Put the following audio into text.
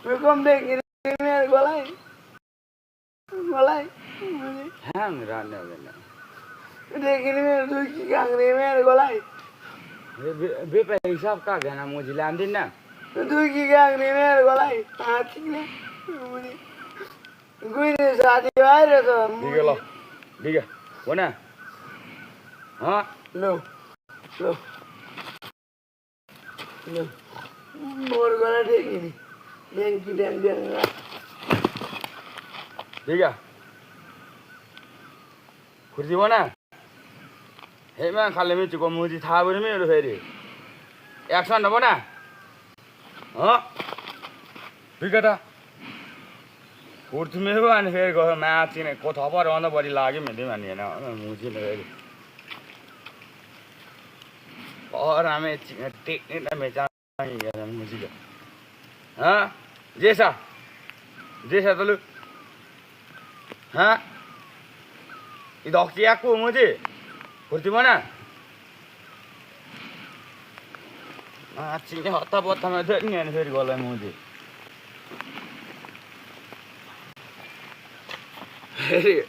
Welcome back in email golai. Golai. Hang run again. Dek ini tu kang email golai. Be पे हिसाब का गना मुझे लाम दिन ना Tu kang email golai. Hati ni. Gue ni sahaja aja tu. Diga lo diga mana हाँ Lo. Lo. Lo. More golai dek ini. Yang kita yang diga खुर्ची बना हे मैं खाले में चुका मुझे था बोले में फेरी एक्शन ना बना हाँ दिगा था खुर्ची में भी आने फेर गए मैं आज ने को था पर वाला बड़ी लागे में दे मानिए ना मुझे ना फेरी और हमें टेक्निक ना में चाहिए ना मुझे का हाँ जैसा जैसा तो लो हाँ इधर aku मुझे kursi mana? Macamnya hotta buat sama ada ni yang saya golai muzi. Heri